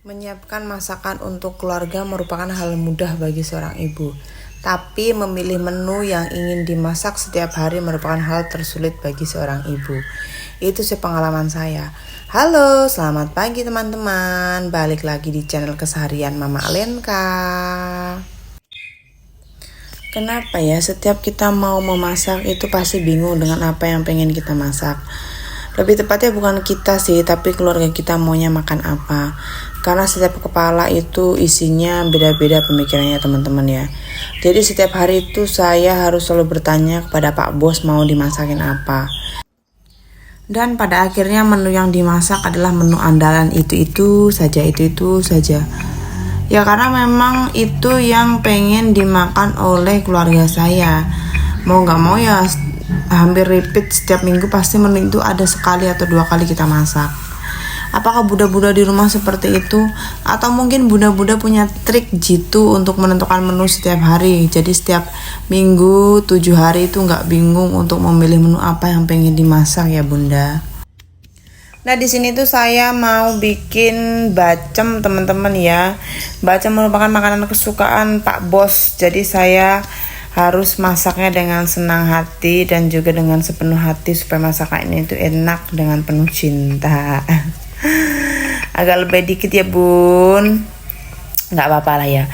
Menyiapkan masakan untuk keluarga merupakan hal mudah bagi seorang ibu. Tapi memilih menu yang ingin dimasak setiap hari merupakan hal tersulit bagi seorang ibu. Itu sih pengalaman saya. Halo, selamat pagi teman-teman. Balik lagi di channel keseharian Mama Alenka. Kenapa ya setiap kita mau memasak itu pasti bingung dengan apa yang pengen kita masak. Lebih tepatnya bukan kita sih, tapi keluarga kita maunya makan apa. Karena setiap kepala itu isinya beda-beda pemikirannya teman-teman ya. Jadi setiap hari itu saya harus selalu bertanya kepada Pak Bos mau dimasakin apa. Dan pada akhirnya menu yang dimasak adalah menu andalan itu saja. Ya karena memang itu yang pengen dimakan oleh keluarga saya. Mau gak mau ya hampir repeat setiap minggu pasti menu itu ada sekali atau dua kali kita masak. Apakah bunda-bunda di rumah seperti itu? Atau mungkin bunda-bunda punya trik jitu untuk menentukan menu setiap hari. Jadi setiap minggu 7 hari itu gak bingung untuk memilih menu apa yang pengen dimasak ya bunda. Nah di sini tuh saya mau bikin bacem teman-teman ya. Bacem merupakan makanan kesukaan Pak Bos. Jadi saya harus masaknya dengan senang hati dan juga dengan sepenuh hati supaya masakan ini itu enak dengan penuh cinta. Agak lebih dikit ya bun, nggak apa-apa lah ya.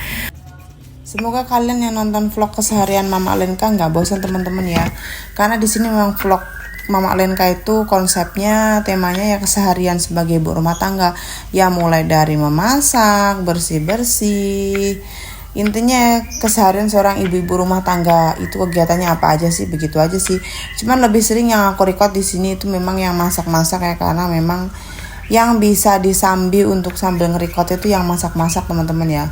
Semoga kalian yang nonton vlog keseharian Mama Alenka nggak bosan teman-teman ya, karena di sini memang vlog Mama Alenka itu konsepnya temanya ya keseharian sebagai ibu rumah tangga ya, mulai dari memasak, bersih-bersih. Intinya keseharian seorang ibu-ibu rumah tangga itu kegiatannya apa aja sih, begitu aja sih. Cuman lebih sering yang aku record di sini itu memang yang masak-masak ya, karena memang yang bisa disambi untuk sambil nge-record itu yang masak-masak teman-teman ya.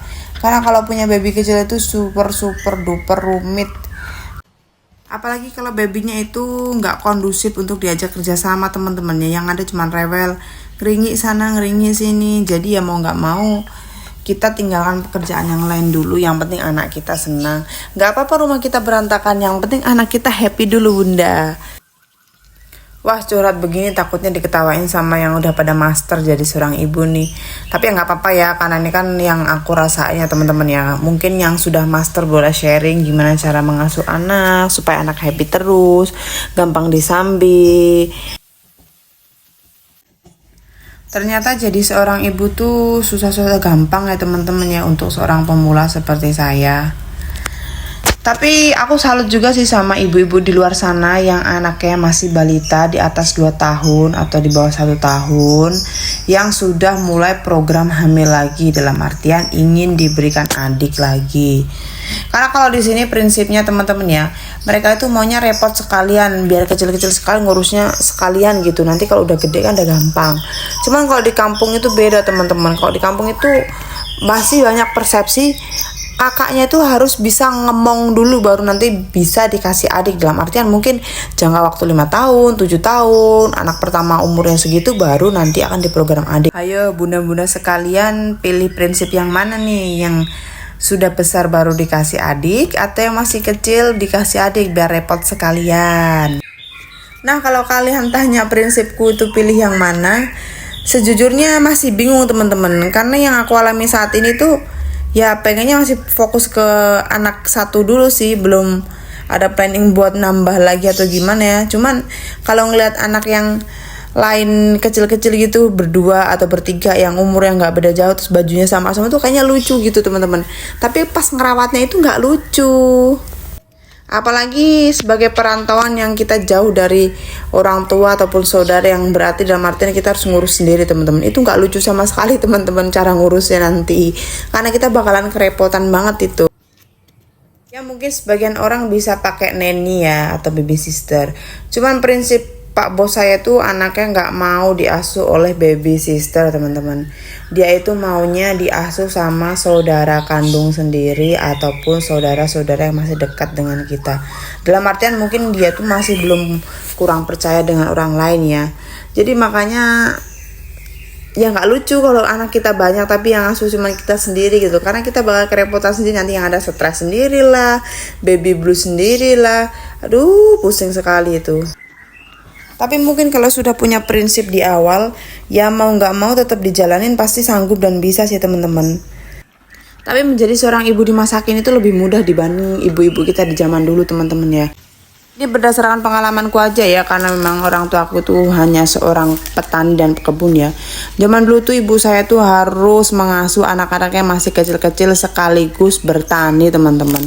Karena kalau punya baby kecil itu super duper rumit. Apalagi kalau babynya itu nggak kondusif untuk diajak kerja sama teman-temannya, yang ada cuma rewel, ngeringi sana ngeringi sini. Jadi ya mau nggak mau kita tinggalkan pekerjaan yang lain dulu. Yang penting anak kita senang. Nggak apa-apa rumah kita berantakan, yang penting anak kita happy dulu bunda. Wah curhat begini takutnya diketawain sama yang udah pada master jadi seorang ibu nih. Tapi ya nggak apa-apa ya, karena ini kan yang aku rasain ya teman-teman ya. Mungkin yang sudah master boleh sharing gimana cara mengasuh anak supaya anak happy terus, gampang disambi. Ternyata jadi seorang ibu tuh susah-susah gampang ya teman-teman ya untuk seorang pemula seperti saya. Tapi aku salut juga sih sama ibu-ibu di luar sana yang anaknya masih balita di atas 2 tahun atau di bawah 1 tahun yang sudah mulai program hamil lagi, dalam artian ingin diberikan adik lagi. Karena kalau di sini prinsipnya teman-teman ya, mereka itu maunya repot sekalian, biar kecil-kecil sekali ngurusnya sekalian gitu. Nanti kalau udah gede kan udah gampang. Cuman kalau di kampung itu beda teman-teman. Kalau di kampung itu masih banyak persepsi kakaknya itu harus bisa ngemong dulu baru nanti bisa dikasih adik, dalam artian mungkin jangka waktu 5 tahun, 7 tahun, anak pertama umurnya segitu baru nanti akan diprogram adik. Ayo bunda-bunda sekalian pilih prinsip yang mana nih, yang sudah besar baru dikasih adik atau yang masih kecil dikasih adik biar repot sekalian. Nah kalau kalian tanya prinsipku itu pilih yang mana, sejujurnya masih bingung teman-teman, karena yang aku alami saat ini tuh ya pengennya masih fokus ke anak satu dulu sih, belum ada planning buat nambah lagi atau gimana ya. Cuman kalau ngeliat anak yang lain kecil-kecil gitu berdua atau bertiga yang umurnya nggak beda jauh terus bajunya sama-sama tuh kayaknya lucu gitu teman-teman. Tapi pas ngerawatnya itu nggak lucu. Apalagi sebagai perantauan yang kita jauh dari orang tua ataupun saudara, yang berarti dalam artian kita harus ngurus sendiri teman-teman. Itu nggak lucu sama sekali teman-teman cara ngurusnya nanti, karena kita bakalan kerepotan banget itu. Ya mungkin sebagian orang bisa pakai nanny ya atau baby sister. Cuman prinsip Pak Bos saya tuh anaknya nggak mau diasuh oleh baby sister teman-teman. Dia itu maunya diasuh sama saudara kandung sendiri ataupun saudara-saudara yang masih dekat dengan kita. Dalam artian mungkin dia tuh masih belum kurang percaya dengan orang lain ya. Jadi makanya ya nggak lucu kalau anak kita banyak tapi yang asuh cuma kita sendiri gitu, karena kita bakal kerepotan sendiri, nanti yang ada stres sendirilah, baby blues sendirilah. Aduh pusing sekali itu. Tapi mungkin kalau sudah punya prinsip di awal, ya mau nggak mau tetap dijalanin pasti sanggup dan bisa sih teman-teman. Tapi menjadi seorang ibu dimasakin itu lebih mudah dibanding ibu-ibu kita di zaman dulu teman-teman ya. Ini berdasarkan pengalamanku aja ya, karena memang orang tua aku tuh hanya seorang petani dan pekebun ya. Zaman dulu tuh ibu saya tuh harus mengasuh anak-anaknya masih kecil-kecil sekaligus bertani teman-teman.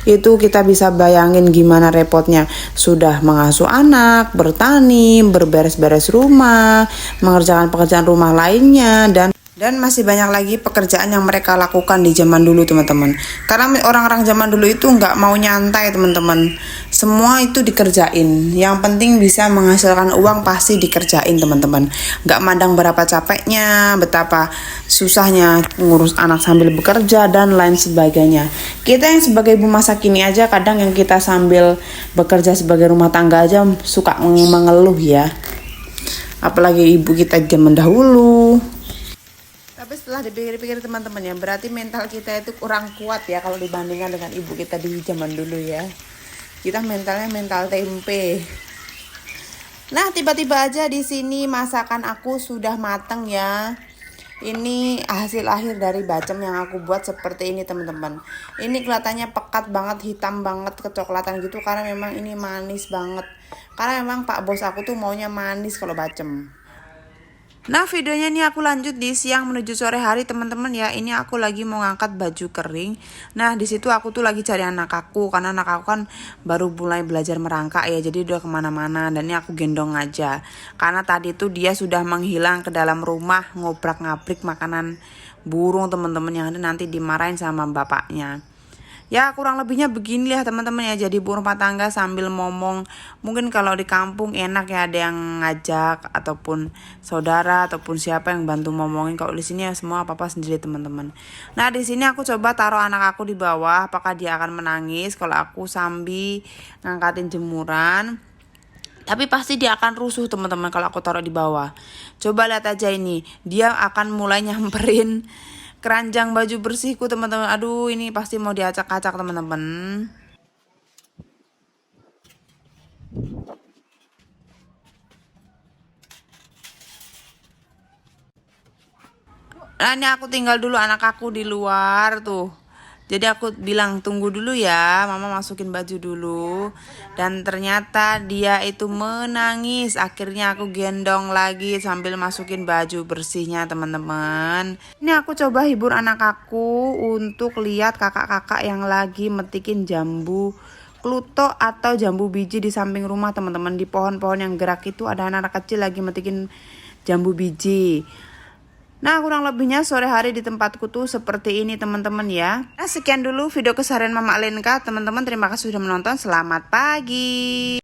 Itu kita bisa bayangin gimana repotnya. Sudah mengasuh anak, bertani, berberes-beres rumah, mengerjakan pekerjaan rumah lainnya, dan masih banyak lagi pekerjaan yang mereka lakukan di zaman dulu teman-teman. Karena orang-orang zaman dulu itu nggak mau nyantai teman-teman. Semua itu dikerjain. Yang penting bisa menghasilkan uang pasti dikerjain teman-teman. Nggak mandang berapa capeknya, betapa susahnya ngurus anak sambil bekerja dan lain sebagainya. Kita yang sebagai ibu masa kini aja kadang yang kita sambil bekerja sebagai rumah tangga aja suka mengeluh ya. Apalagi ibu kita zaman dahulu. Tapi setelah dipikir-pikir teman-teman ya, berarti mental kita itu kurang kuat ya kalau dibandingkan dengan ibu kita di zaman dulu ya. Kita mentalnya mental tempe. Nah, tiba-tiba aja di sini masakan aku sudah mateng ya. Ini hasil akhir dari bacem yang aku buat seperti ini teman-teman. Ini kelihatannya pekat banget, hitam banget, kecoklatan gitu karena memang ini manis banget. Karena memang Pak Bos aku tuh maunya manis kalau bacem. Nah, videonya ini aku lanjut di siang menuju sore hari teman-teman ya. Ini aku lagi mau ngangkat baju kering. Nah, di situ aku tuh lagi cari anak aku karena anak aku kan baru mulai belajar merangkak ya. Jadi udah kemana-mana dan ini aku gendong aja. Karena tadi tuh dia sudah menghilang ke dalam rumah ngobrak-ngabrik makanan burung teman-teman yang nanti dimarahin sama bapaknya. Ya kurang lebihnya begini lah teman-teman ya, jadi ibu rumah tangga sambil ngomong. Mungkin kalau di kampung enak ya ada yang ngajak ataupun saudara ataupun siapa yang bantu ngomongin. Kalau di sini ya semua apa-apa sendiri teman-teman. Nah di sini aku coba taruh anak aku di bawah, apakah dia akan menangis kalau aku sambil ngangkatin jemuran. Tapi pasti dia akan rusuh teman-teman kalau aku taruh di bawah. Coba lihat aja ini, dia akan mulai nyamperin keranjang baju bersihku teman-teman. Aduh ini pasti mau diacak-acak teman-teman. Nah ini aku tinggal dulu anak aku di luar tuh. Jadi aku bilang tunggu dulu ya, mama masukin baju dulu. Dan ternyata dia itu menangis. Akhirnya aku gendong lagi sambil masukin baju bersihnya teman-teman. Ini aku coba hibur anak aku untuk lihat kakak-kakak yang lagi metikin jambu kluto atau jambu biji di samping rumah teman-teman. Di pohon-pohon yang gerak itu ada anak-anak kecil lagi metikin jambu biji. Nah kurang lebihnya sore hari di tempatku tuh seperti ini teman-teman ya. Nah sekian dulu video keseharian Mama Alenka teman-teman, terima kasih sudah menonton, selamat pagi.